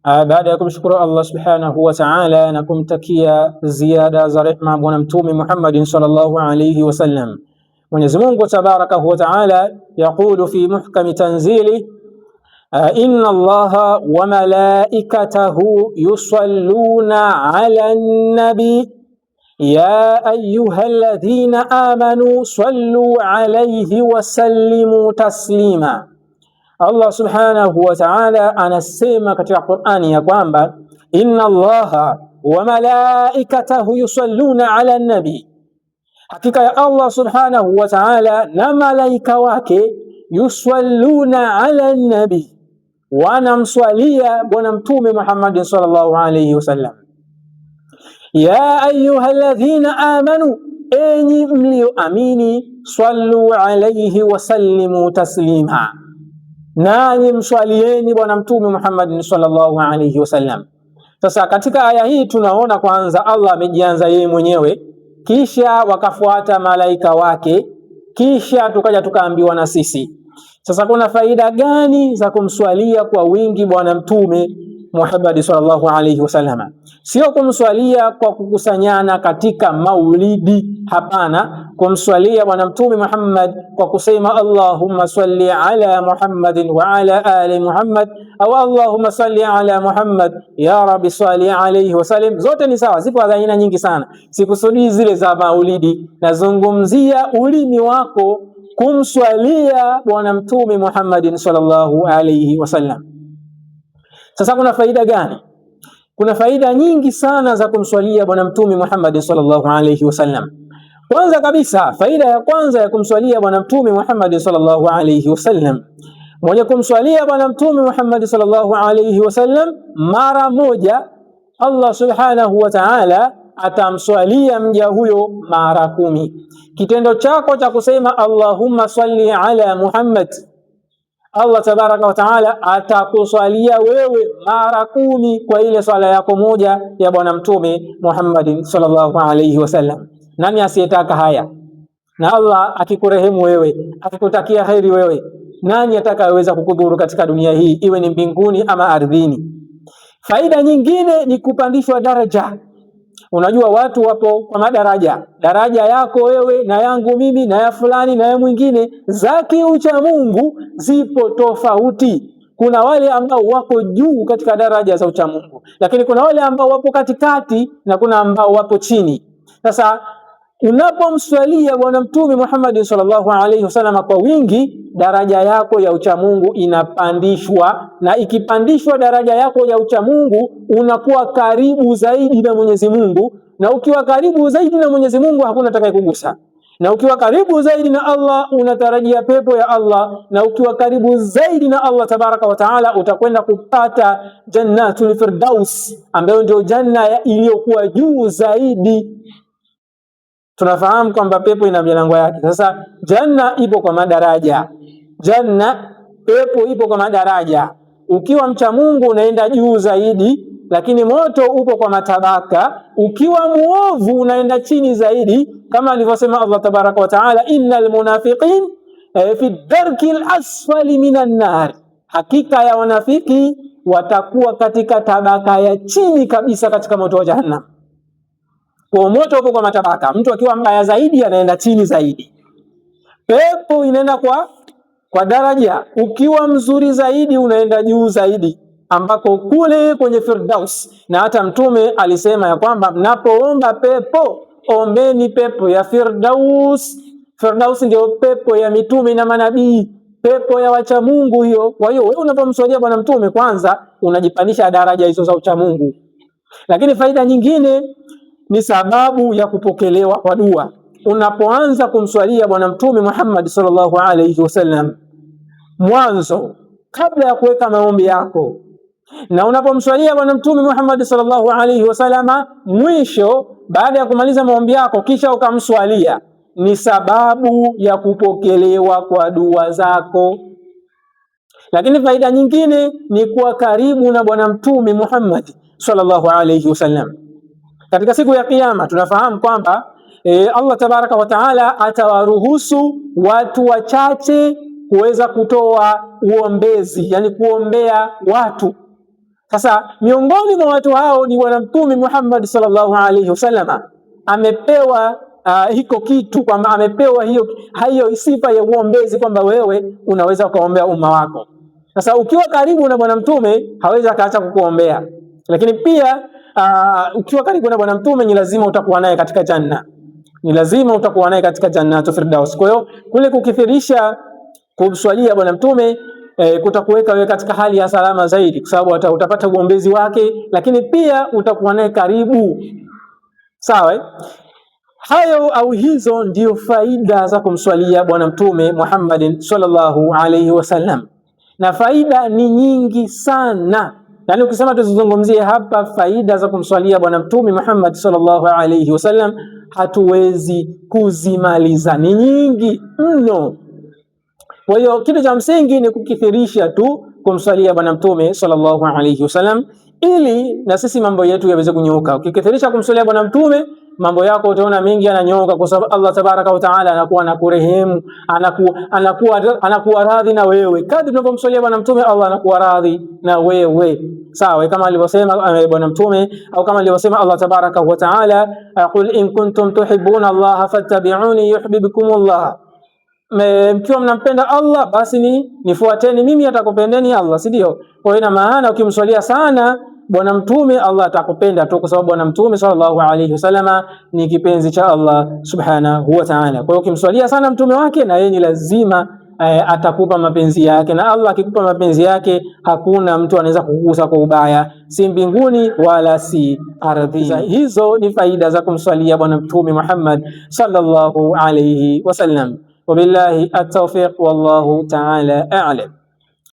Baada ya kumshukuru Allah subhanahu wa ta'ala na kumtakia ziada za rehma bwana mtume Muhammadin sallallahu alayhi wasallam, Mwenyezi Mungu tabarakahu wa ta'ala yaqulu fi muhkami tanzili inna Allaha wa malaikatahu yusalluna ala nabi ya ayyuhalladhina amanu sallu alayhi wa sallimu taslima. Allah subhanahu wa ta'ala anasema katika Qur'ani ya kwamba inna Allaha wa malaikatahu yusalluna ala nabi, hakika ya Allah subhanahu wa ta'ala na malaika wake yusalluna ala nabi, wanamswalia bwana mtume Muhammad sallallahu alayhi wasallam. Ya ayyuhalladhina amanu, enyi mlioamini, sallu alayhi wa sallimu taslima, nanyi mswalieni bwana mtume Muhammad sallallahu alayhi wasallam. Sasa katika aya hii tunaona kwanza Allah amejianza yeye mwenyewe, kisha wakafuata malaika wake, kisha tukaja tukaambiwa na sisi. Sasa kuna faida gani za kumswalia kwa wingi bwana mtume Muhammad sallallahu alayhi wasallam? Sio kumswalia kwa kukusanyana katika maulidi, hapana. Kumswalia bwana mtume Muhammad kwa kusema Allahumma salli ala Muhammadin wa ala ali Muhammad, au Allahumma salli ala Muhammad ya rabbi salli alayhi wasallam, zote ni sawa, zipo aina nyingi sana. Sikusudii zile za maulidi, nazungumzia ulimi wako kumswalia bwana mtume Muhammadin sallallahu alayhi wasallam. Sasa kuna faida gani? Kuna faida nyingi sana za kumswalia bwana mtume Muhammad sallallahu alayhi wasallam. Kwanza kabisa, faida ya kwanza ya kumswalia bwana mtume Muhammad sallallahu alayhi wasallam, mwenye kumswalia bwana mtume Muhammad sallallahu alayhi wasallam mara moja, Allah subhanahu wa ta'ala atamswalia mja huyo mara 10. Kitendo chako cha kusema Allahumma salli ala Muhammad, Allah tabaraka wa taala atakuswalia wewe mara 10 kwa ile swala yako moja ya bwana mtume Muhammad sallallahu alayhi wasallam. Nani asiyetaka haya? Na Allah akikurehemu wewe, akikutakia kheri wewe, nani atakayeweza kukudhuru katika dunia hii, iwe ni mbinguni ama ardhini? Faida nyingine ni kupandishwa daraja. Unajua watu wapo kwa madaraja, daraja yako wewe na yangu mimi na ya fulani na ya mwingine za kiucha Mungu zipo tofauti. Kuna wale ambao wako juu katika daraja za ucha Mungu, lakini kuna wale ambao wapo katikati na kuna ambao wapo chini. Sasa unapomswalia bwana mtume Muhammad sallallahu alaihi wasallam kwa wingi, daraja yako ya ucha Mungu inapandishwa, na ikipandishwa daraja yako ya ucha Mungu unakuwa karibu zaidi na Mwenyezi Mungu, na ukiwa karibu zaidi na Mwenyezi Mungu hakuna atakayekugusa, na ukiwa karibu zaidi na Allah unatarajia pepo ya Allah, na ukiwa karibu zaidi na Allah tabaraka wa taala utakwenda kupata jannatul firdaus, ambayo ndio janna iliyokuwa juu zaidi. Tunafahamu kwamba pepo ina milango yake. Sasa janna ipo kwa madaraja, pepo ipo kwa madaraja. Ukiwa mcha Mungu unaenda juu zaidi, lakini moto upo kwa matabaka. Ukiwa muovu unaenda chini zaidi, kama alivyosema Allah tabaraka wa taala, innal munafiqin fi darkil asfali minan nar, hakika ya wanafiki watakuwa katika tabaka ya chini kabisa katika moto wa jahannam. Kwa moto upo kwa matabaka, mtu akiwa mbaya zaidi anaenda chini zaidi. Pepo inaenda kwa daraja, ukiwa mzuri zaidi unaenda juu zaidi, ambako kule kwenye firdaus. Na hata mtume alisema ya kwamba mnapoomba pepo, ombeni pepo ya firdaus. Firdaus ndio pepo ya mitume na manabii, pepo ya wacha Mungu hiyo. Kwa hiyo wewe unapomswalia bwana mtume, kwanza unajipandisha daraja hizo za ucha Mungu. Lakini faida nyingine ni sababu ya kupokelewa kwa dua. Unapoanza kumswalia bwana mtume Muhammad sallallahu alayhi wasallam mwanzo, kabla ya kuweka maombi yako, na unapomswalia bwana mtume Muhammad sallallahu alayhi wasallam mwisho, baada ya kumaliza maombi yako kisha ukamswalia, ni sababu ya kupokelewa kwa dua zako. Lakini faida nyingine ni kuwa karibu na bwana mtume Muhammad sallallahu alayhi wasallam. Katika siku ya kiyama tunafahamu kwamba Allah tabaraka wa taala atawaruhusu watu wachache kuweza kutoa uombezi, yani kuombea watu. Sasa miongoni mwa watu hao ni Bwana Mtume Muhammad sallallahu alaihi wasallam. Amepewa hiko kitu, kwamba amepewa hiyo sifa ya uombezi, kwamba wewe unaweza kuombea umma wako. Sasa ukiwa karibu na Bwana Mtume hawezi akaacha kukuombea, lakini pia ukiwa karibu na Bwana Mtume ni lazima utakuwa naye katika janna, ni lazima utakuwa naye katika Jannatul Firdaus. Kwa hiyo kule kukithirisha kumswalia Bwana Mtume kutakuweka wewe katika hali ya salama zaidi, kwa sababu utapata uombezi wake, lakini pia utakuwa naye karibu. Sawa? Hayo au hizo ndio faida za kumswalia Bwana Mtume Muhammadin sallallahu alaihi wasallam, na faida ni nyingi sana. Yani ukisema tuzungumzie hapa faida za kumswalia Bwana Mtume Muhammad sallallahu alaihi wasallam hatuwezi kuzimaliza, ni nyingi mno. Kwa hiyo kitu cha msingi ni kukithirisha tu kumswalia Bwana Mtume sallallahu alaihi wasallam, ili na sisi mambo yetu yaweze kunyooka. Ukikithirisha kumswalia Bwana Mtume, mambo yako utaona mengi yananyooka, kwa sababu Allah tabaraka wa taala anakuwa anakurehemu, anakuwa radhi na wewe. Kadri unapomswalia Bwana Mtume, Allah anakuwa radhi na wewe. Sawa, kama alivyosema Bwana Mtume, au kama alivyosema Allah tabaraka wa taala, qul in kuntum tuhibbuna Allah fattabi'uni yuhibbukumullah. Mkiwa mnampenda Allah basi nifuateni mimi, atakupendeni Allah, si ndio? Kwa hiyo ina maana ukimswalia sana Bwana Mtume, Allah atakupenda tu, kwa sababu Bwana Mtume sallallahu alaihi wasallama ni kipenzi cha Allah subhanahu wa ta'ala. Kwa hiyo ukimswalia sana mtume wake, na yeye ni lazima atakupa mapenzi yake, na Allah akikupa mapenzi yake hakuna mtu anaweza kukugusa kwa ubaya, si mbinguni wala si ardhini. Hizo ni faida za kumswalia Bwana Mtume Muhammad sallallahu alaihi wasallam. Wabillahi at-tawfiq, wallahu ta'ala a'lam.